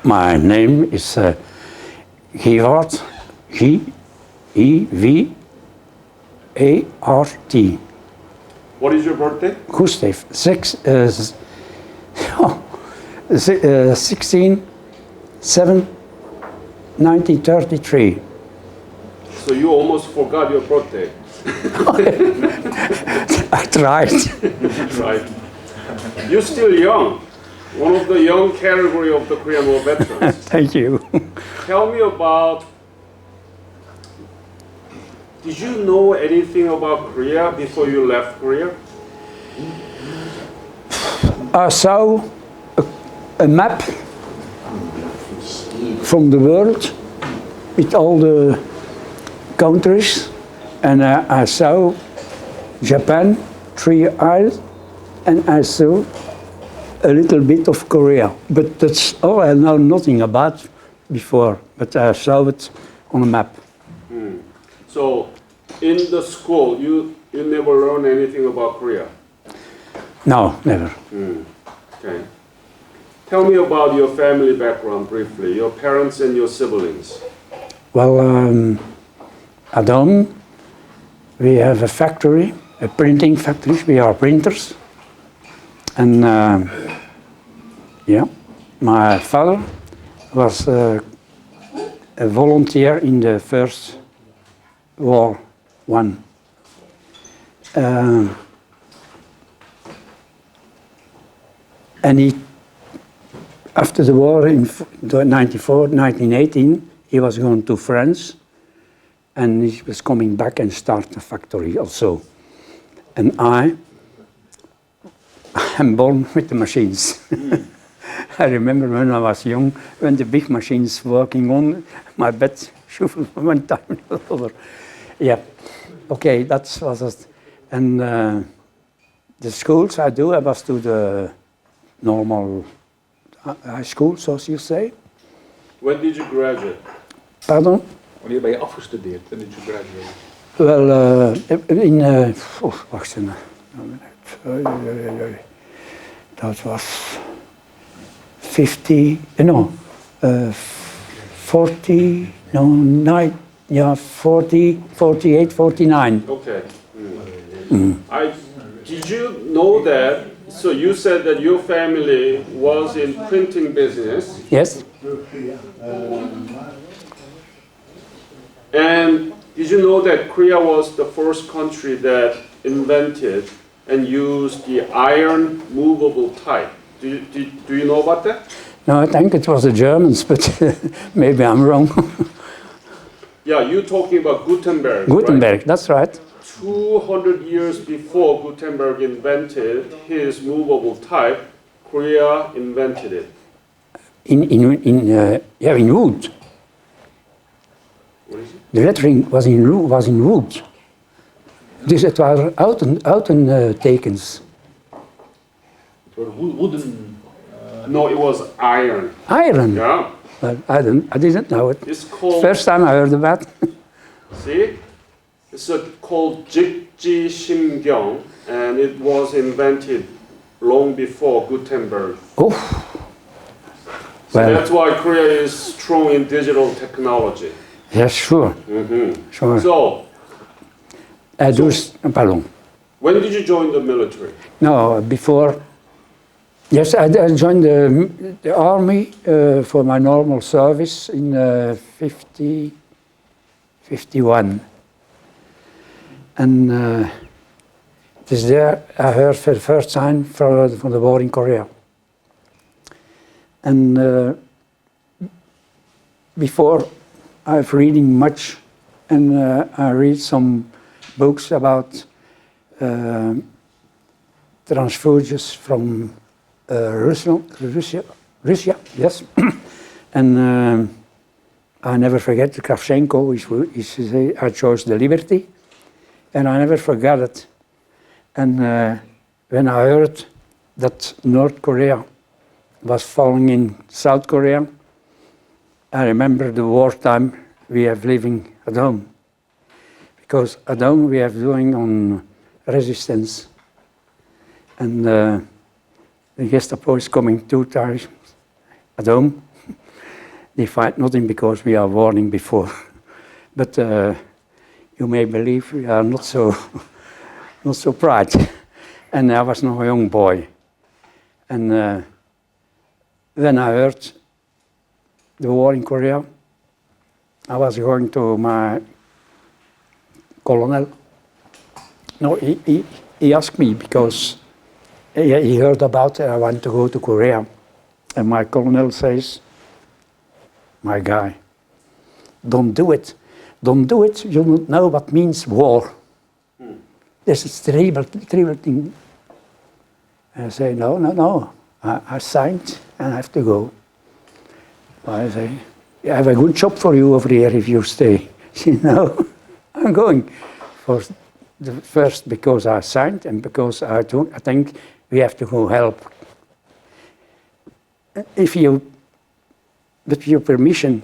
My name is Gevaert, Gevaert. What is your birthday? Gustave, 16/7/1933. So you almost forgot your birthday. I tried. Right. You're still young. One of the young category of the Korean War veterans. Thank you. Tell me about, did you know anything about Korea before you left Korea? I saw a map from the world with all the countries, and I saw Japan, 3 islands, and I saw a little bit of Korea. But that's all I know nothing about before, but I saw it on a map. So in the school, you never learned anything about Korea? No, never. Okay. Tell me about your family background briefly, your parents and your siblings. Well, at home, we have a factory, a printing factory. We are printers. And yeah, my father was a volunteer in the First War One. And he, after the war in 1918, he was going to France, and he was coming back and start a factory also. And I'm born with the machines. I remember when I was young, when the big machines working on my bed, shuffled from one time to another. Yeah, okay, that was it. And the schools I was to the normal high schools, as you say. When did you graduate? Pardon? Wanneer ben je afgestudeerd? When did you graduate? Well, wacht even. Dat was 50, no, 40, no, 9, yeah, 40, 48, 49. Okay. Did you know that? So you said that your family was in printing business. Yes. And did you know that Korea was the first country that invented and used the iron movable type? Do you know about that? No, I think it was the Germans, but maybe I'm wrong. Yeah, you're talking about Gutenberg. Gutenberg, right? that's right. 200 years before Gutenberg invented his movable type, Korea invented it. In wood. What is it? The lettering was in wood. Dus het waren houten tekens. It was wooden. No, it was iron. Iron. Yeah. Well, I didn't know it. It's called. First time I heard about it. See, it's called Jikji Shimgyong, and it was invented long before Gutenberg. Oh. So Well, that's why Korea is strong in digital technology. yes, sure. Sure. So, Pardon. when did you join the military? No, before. Yes, I joined the army for my normal service in 51. And it is there I heard for the first time from the war in Korea. And before I've reading much, and I read some books about transfuges from Russia, yes. And I never forget Kravchenko, I chose the liberty, and I never forgot it. And when I heard that North Korea was falling in South Korea, I remember the wartime we have living at home. Because at home we have doing on resistance. And the Gestapo is coming 2 times at home they fight nothing because we are warning before. But you may believe we are not so not so proud. And I was noch a young boy. And when I heard the war in Korea, I was going to my colonel. No, he asked me because he heard about I want to go to Korea. And my colonel says, my guy, don't do it. Don't do it. You don't know what means war. This is terrible thing. I say, no. I signed and I have to go. I say, I have a good job for you over here if you stay. I'm going. For the first because I signed and because I think we have to go help. With your permission,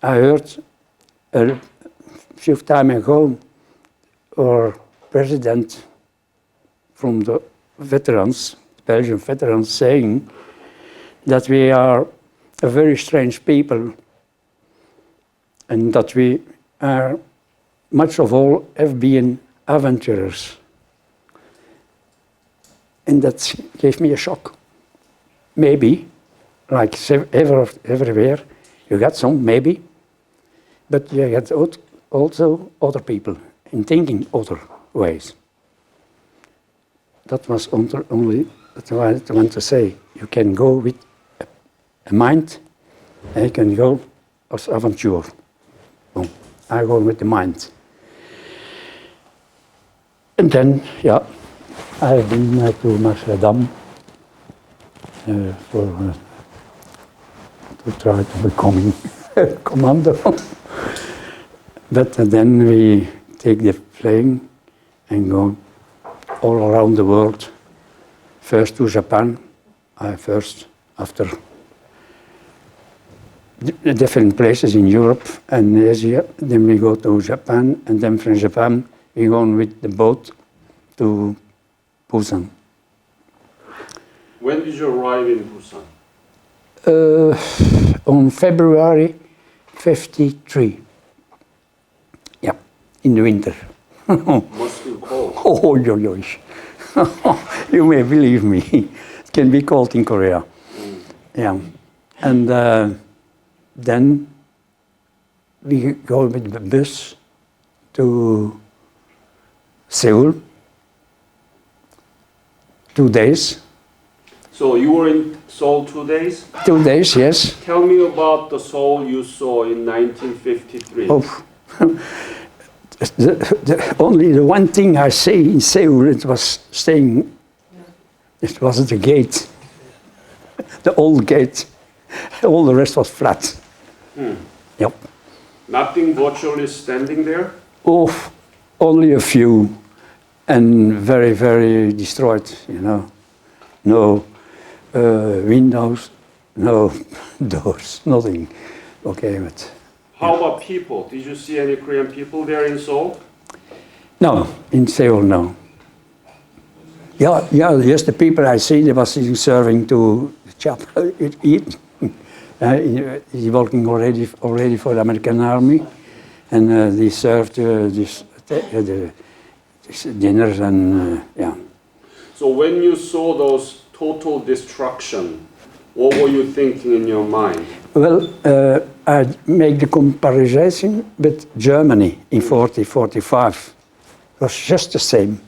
I heard a few times ago our president from the veterans, Belgian veterans, saying that we are a very strange people and that we are, much of all, have been adventurers. And that gave me a shock. Maybe, like everywhere, you got some, maybe, but you get also other people in thinking other ways. That was only what I want to say. You can go with a mind, and you can go as adventure. Well, I go with the mind. And then, yeah, I've been to Amsterdam to try to become commando. But then we take the plane and go all around the world. First to Japan, first after different places in Europe and Asia. Then we go to Japan, and then from Japan we go with the boat to Busan. When did you arrive in Busan? On February 53. Yeah, in the winter. Must be cold. Oh, yo. You may believe me. It can be cold in Korea. Yeah. And then we go with the bus to Seoul. 2 days. So you were in Seoul 2 days? 2 days, yes. Tell me about the Seoul you saw in 1953. Oh. Only the one thing I say in Seoul, it was staying, it was the gate, the old gate. All the rest was flat. Yep. Nothing virtually standing there? Oh, only a few, and very, very destroyed, No windows, no doors, nothing. Okay, but... How about people? Did you see any Korean people there in Seoul? No, in Seoul, no. Yes, the people I see, they was serving to chop, eat. He's working already for the American Army, and they served this dinners and yeah. So when you saw those total destruction, what were you thinking in your mind? Well, I make the comparison with Germany in 40-45. It was just the same.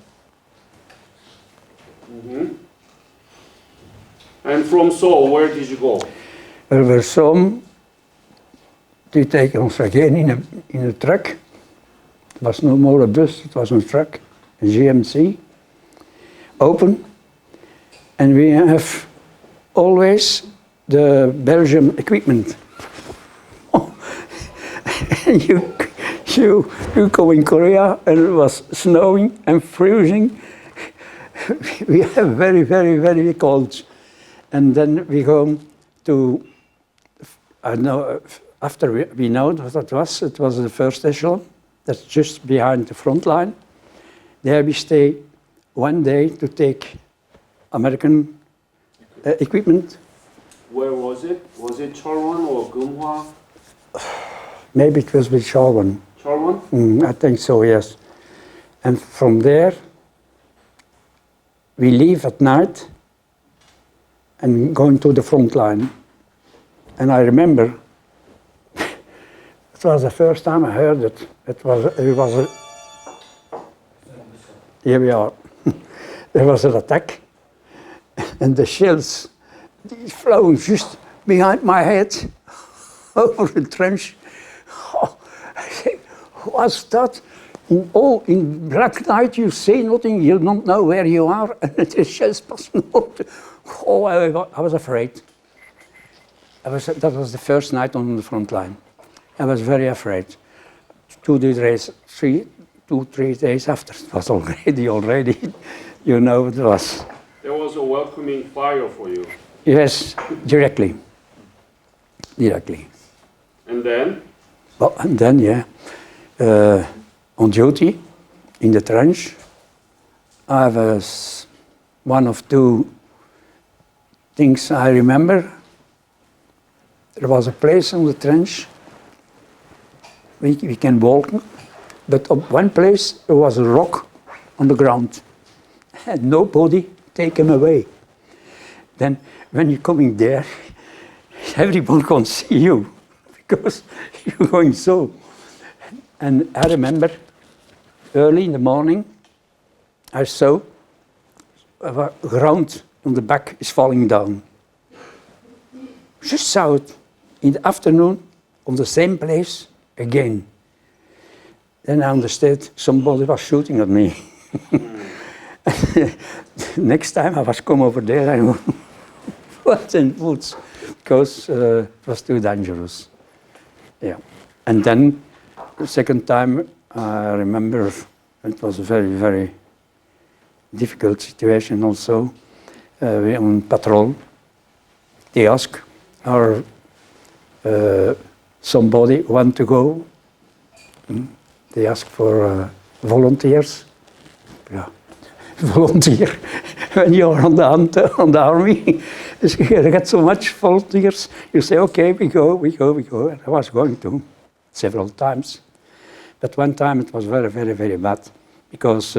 And from Seoul, where did you go? There were some die take ons again in a truck. It was no more a bus, it was a truck, a GMC, open. And we have always the Belgian equipment. You go in Korea and it was snowing and freezing. We have very, very, very cold. And then we go to, I know, after we know what it was the first echelon, that's just behind the front line. There we stay 1 day to take American equipment Where was it? Was it Cholwon or Geumhwa? Maybe it was with Cholwon. Cholwon? I think so, yes. And from there, we leave at night and going to the front line. And I remember, it was the first time I heard it. It was a, here we are. There was an attack, and the shells, they flew just behind my head over the trench. Oh, I say, what's that? In black night you see nothing, you don't know where you are, and the shells passing over. Oh, I was afraid. That was the first night on the front line. I was very afraid. 2 days, 3 days after, it was already, you know, it was. There was a welcoming fire for you. Yes, directly. And then? Well, and then, yeah, on duty in the trench, I was one of 2 things I remember. There was a place on the trench we can walk, but at one place there was a rock on the ground, and nobody take him away. Then when you're coming there, everyone can see you because you're going so. And I remember early in the morning, I saw the ground on the back is falling down. Just saw it in the afternoon on the same place again. Then I understood somebody was shooting at me. Next time I was come over there, I was in the woods because it was too dangerous. Yeah, and then the second time I remember it was a very, very difficult situation also. We on patrol. They asked our somebody want to go. They asked for volunteers. Yeah, volunteer. When you're on the army, you get so much volunteers. You say, okay, we go. And I was going to several times, but one time it was very, very, very bad because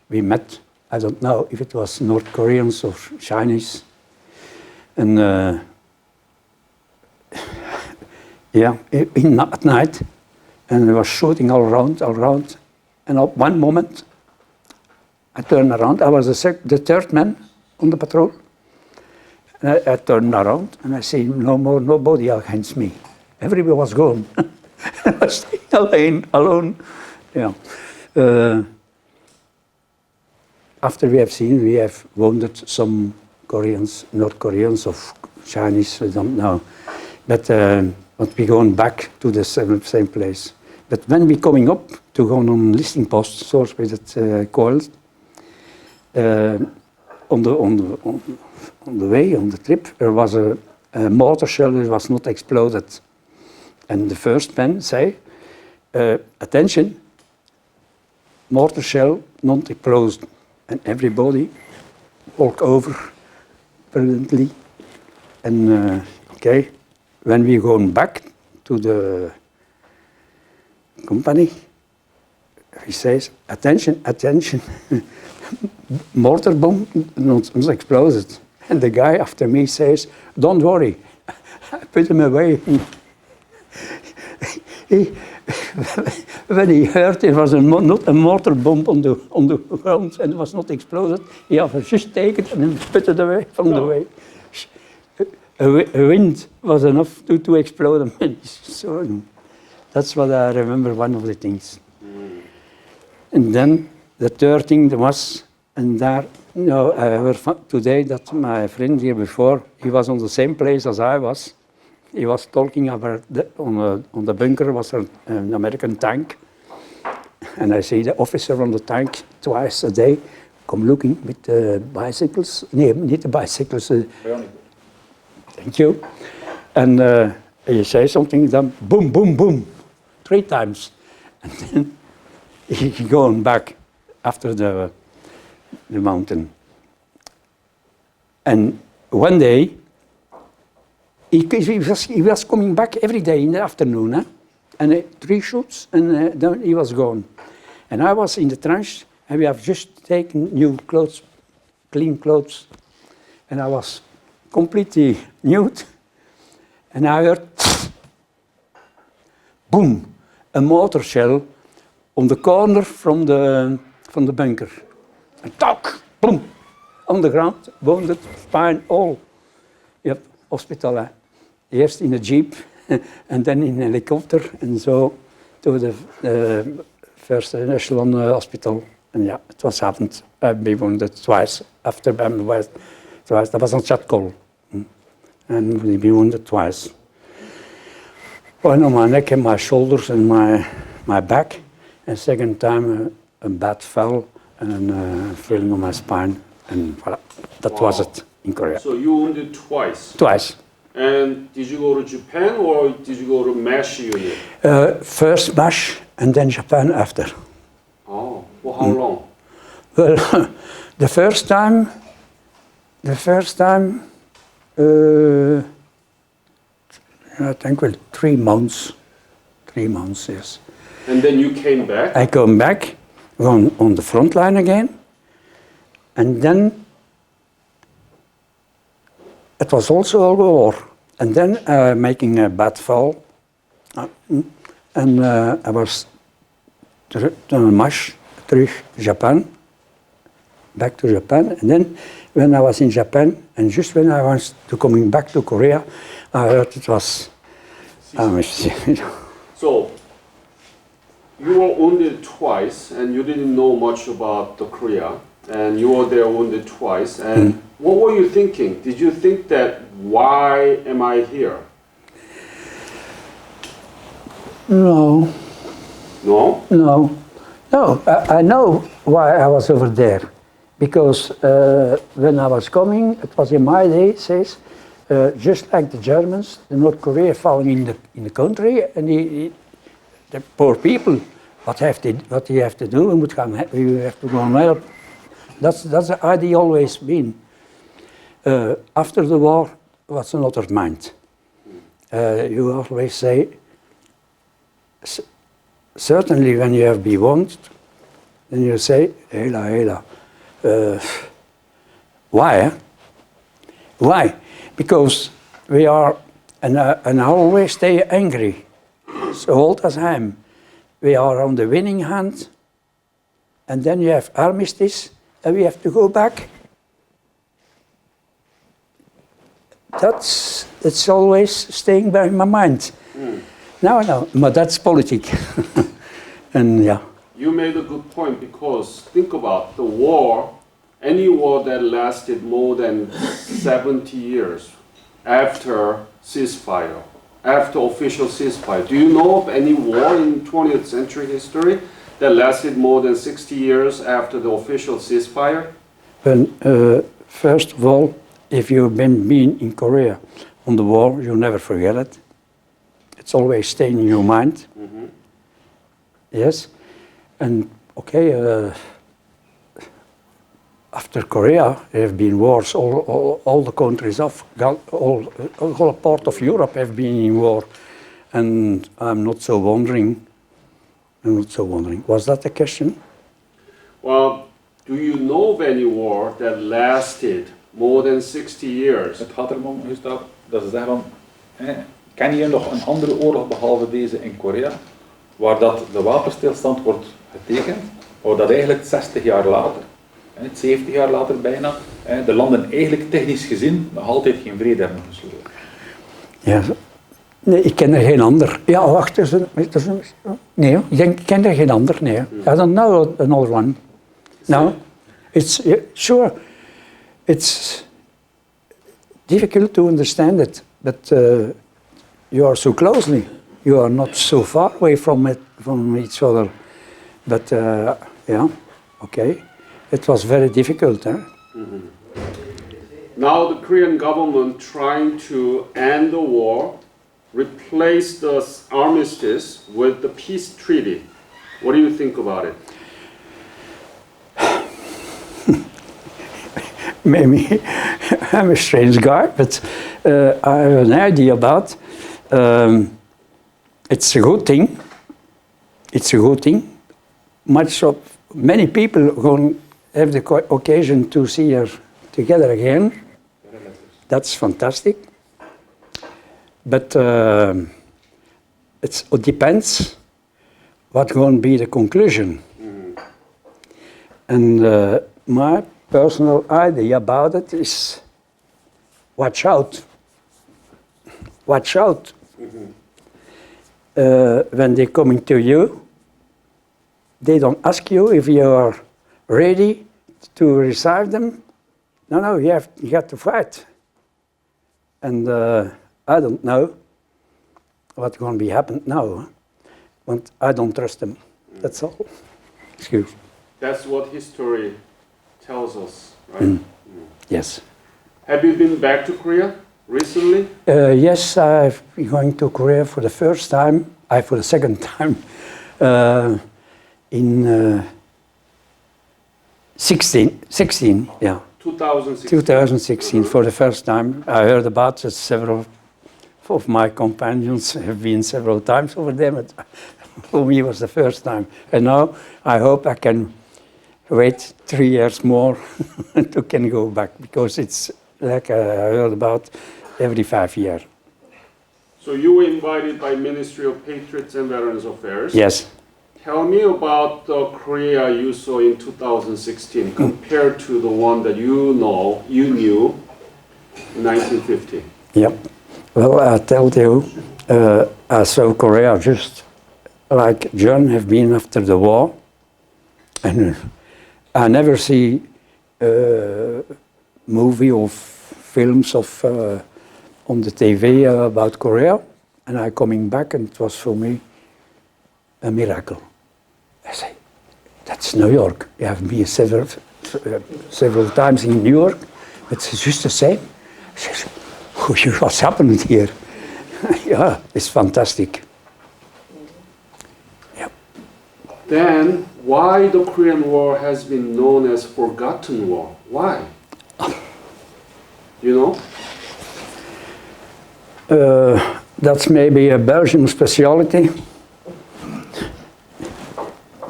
we met. I don't know if it was North Koreans or Chinese, and yeah, at night, and they were shooting all around, and at one moment, I turned around. I was the third man on the patrol, and I turned around, and I see nobody against me. Everybody was gone. I was alone. Yeah. After we have wounded some Koreans, North Koreans or Chinese, I don't know. But we're going back to the same place. But when we're coming up to go on listening post, zoals we that called, on the way, on the trip, there was a mortar shell that was not exploded. And the first man say, attention, mortar shell not exploded. And everybody walked over brilliantly. And okay, when we're going back to the company, he says, attention, mortar bomb not exploded. And the guy after me says, don't worry, I put him away. When he heard it was not a mortar bomb on the ground and it was not exploded, he had just taken it and put it away from the way. A wind was enough to explode him. So that's what I remember, one of the things. And then the third thing was, and there, I heard today that my friend here before, he was on the same place as I was. He was talking about on the bunker was an American tank, and I see the officer on the tank twice a day come looking with the bicycles. No, not the bicycles. Thank you. And you say something, then boom, boom, boom, 3 times, and then he going back after the mountain. And one day, he was coming back every day in the afternoon, and 3 shoots, and then he was gone. And I was in the trench, and we have just taken new clothes, clean clothes, and I was completely nude, and I heard, boom, a mortar shell on the corner from the bunker. And talk, boom, on the ground, wounded, spine, all. Yep, hospital. Eerst in a jeep, and then in a helicopter, and so to the first echelon hospital. And yeah, it was happened. I've been wounded twice. After being wounded twice, that was on Chatkol. And we've been wounded twice. One on my neck and my shoulders and my back. And second time a bat fell and feeling on my spine. And voilà, that was it in Korea. So you wounded twice? Twice. And did you go to Japan or did you go to MASH unit? First MASH and then Japan after. Oh, for how long? Well, the first time, I think, well, 3 months. 3 months, yes. And then you came back? I come back on the front line again, and then it was also a war. And then making a bad fall, and I was on MASH, terug Japan, back to Japan. And then when I was in Japan, and just when I was coming back to Korea, I heard it was. So you were wounded twice, and you didn't know much about the Korea, and you were there wounded twice. And what were you thinking? Did you think that why am I here? No. No? No. No, I know why I was over there. Because when I was coming, it was in my days, just like the Germans, the North Korea falling in the country, and the poor people, what you have to do, you have to go and help. That's the idea always been. After the war, what's another mind? You always say, certainly when you have been wounded, then you say, hela. Why? Why? Because we are, and I always stay angry, so old as I am. We are on the winning hand, and then you have armistice, and we have to go back. It's always staying by my mind. No, but that's politics. And yeah. You made a good point, because think about the war, any war that lasted more than 70 years after ceasefire, after official ceasefire. Do you know of any war in 20th century history that lasted more than 60 years after the official ceasefire? Well, first of all, if you've been in Korea on the war, you'll never forget it. It's always staying in your mind. Mm-hmm. Yes. And okay, after Korea, there have been wars. All the countries of all part of Europe have been in war, and I'm not so wondering. Was that the question? Well, do you know of any war that lasted more than 60 years? Het gaat erom, Gustave, dat ze zeggen van, ken je nog een andere oorlog behalve deze in Korea, waar dat de wapenstilstand wordt getekend, maar dat eigenlijk 60 jaar later, 70 jaar later bijna, de landen eigenlijk technisch gezien nog altijd geen vrede hebben gesloten? Ja, nee, ik ken er geen ander. Ja, wacht, nee, ik ken er geen ander, nee. I don't know another one. No, it's, sure, it's difficult to understand it, but you are so closely. You are not so far away from each other. But yeah, okay. It was very difficult. Mm-hmm. Now the Korean government trying to end the war, replace the armistice with the peace treaty. What do you think about it? Maybe I'm a strange guy, but I have an idea about. It's a good thing. It's a good thing. Many people going have the occasion to see her together again. That's fantastic. But it depends what going to be the conclusion. And my personal idea about it is watch out. Watch out. When they're coming to you, they don't ask you if you are ready to receive them. No, you have to fight. And I don't know what's going to be happening now, but I don't trust them. That's all. Excuse. That's what history tells us, right? Yes. Have you been back to Korea recently? Yes, I've been going to Korea for the first time, for the second time, in 16, yeah. 2016. 2016, for the first time. I heard about it. Several of my companions have been several times over there, but for me it was the first time. And now I hope I can wait 3 years more to can go back, because it's like I heard about every 5 years. So you were invited by Ministry of Patriots and Veterans Affairs. Yes. Tell me about the Korea you saw in 2016 compared to the one that you knew in 1950. Yep. Well, I tell you, I saw Korea just like John have been after the war, and I never see movie or films of on the TV about Korea, and I coming back, and it was for me a miracle. I say, that's New York. You have been several times in New York. It's just the same. I say, what's happening here? Yeah, it's fantastic. Yep. Then, why the Korean War has been known as Forgotten War? Why? You know? That's maybe a Belgian specialty.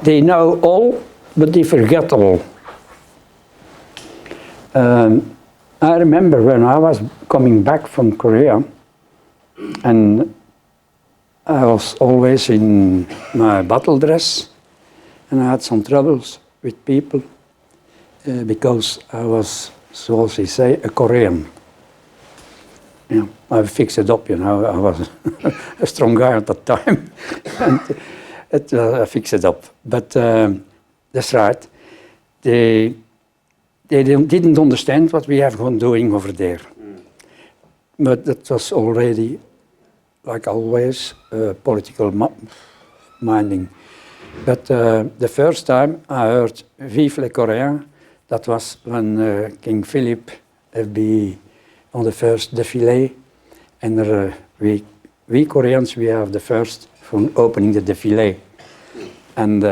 They know all, but they forget all. I remember when I was coming back from Korea, and I was always in my battle dress, and I had some troubles with people because I was, so as they say, a Korean. Yeah, I fixed it up, you know. I was a strong guy at that time, and I fixed it up. But that's right. They didn't understand what we have been doing over there. But that was already, like always, political minding. But the first time I heard Vive les Coréens, that was when King Philip had been on the first défilé, and we Koreans, we are the first from opening the défilé. And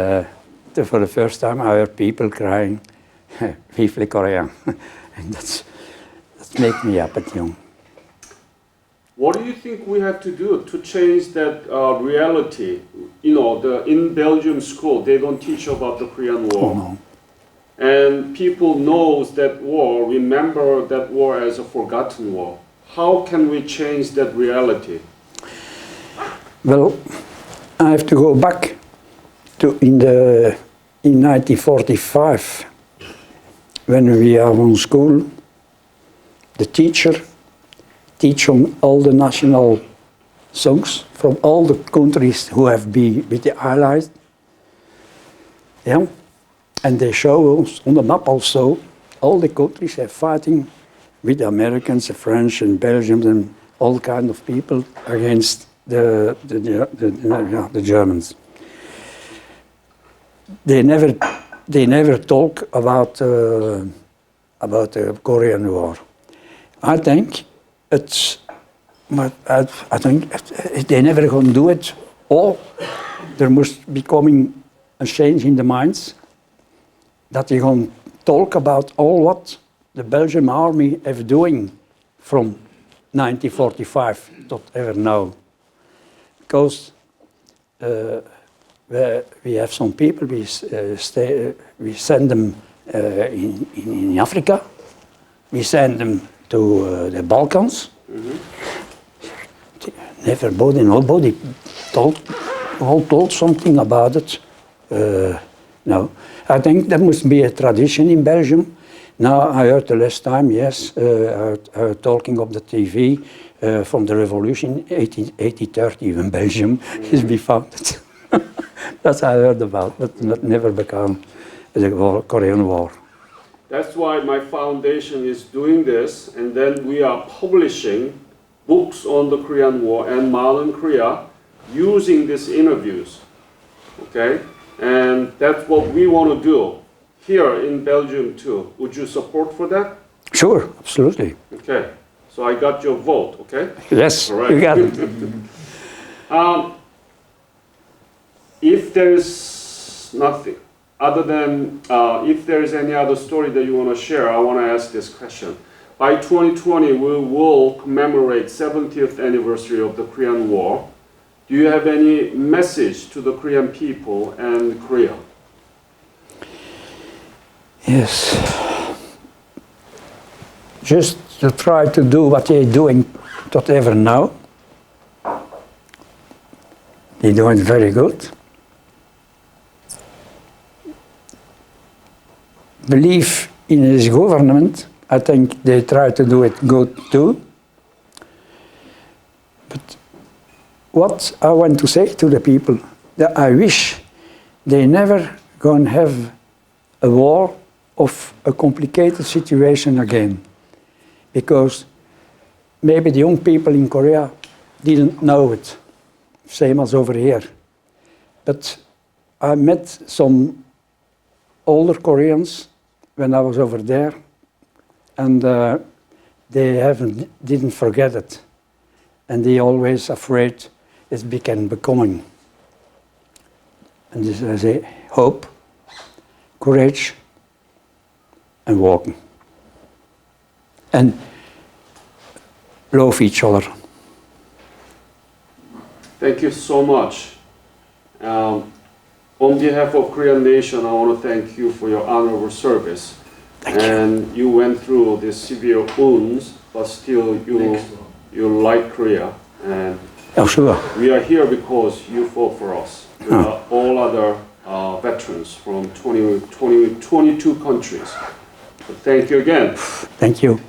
for the first time I heard people crying, Vive les Coréens. And that's make me happy, young. What do you think we have to do to change that reality? You know, in Belgium school, they don't teach about the Korean War. Oh, no. And people knows that war, remember that war as a forgotten war. How can we change that reality? Well, I have to go back to in 1945, when we are in school. The teacher teach on all the national songs from all the countries who have been with the Allies. Yeah. And they show us on the map also all the countries are fighting with the Americans, the French and Belgians and all kind of people against the Germans. They never talk about the Korean War. I think they never gonna do it, or there must be coming a change in the minds that they gonna talk about all what the Belgian army have doing from 1945 tot ever now. Because we have some people, we send them in Africa, we send them to the Balkans. Nobody told something about it. No, I think there must be a tradition in Belgium. Now I heard the last time, yes, talking of the TV from the revolution 1830 when Belgium is be founded. That's I heard about, but that never became the Korean War. That's why my foundation is doing this, and then we are publishing books on the Korean War and modern Korea using these interviews. Okay? And that's what we want to do here in Belgium too. Would you support for that? Sure, absolutely. Okay. So I got your vote, okay? Yes, All right. you got it. If there is nothing other than, if there is any other story that you want to share, I want to ask this question. By 2020, we will commemorate 70th anniversary of the Korean War. Do you have any message to the Korean people and Korea? Yes. Just to try to do what they're doing whatever now. They're doing very good. Believe in his government. I think they try to do it good too. But what I want to say to the people, that I wish they never gonna have a war of a complicated situation again. Because maybe the young people in Korea didn't know it, same as over here. But I met some older Koreans when I was over there, and they didn't forget it. And they always afraid it becoming. And this I say, hope, courage, and walking. And love each other. Thank you so much. On behalf of Korean Nation, I want to thank you for your honorable service. Thank you. And you went through these severe wounds, but still you like Korea. And Oh, sure. we are here because you fought for us. We are all other veterans from 22 countries. So thank you again. Thank you.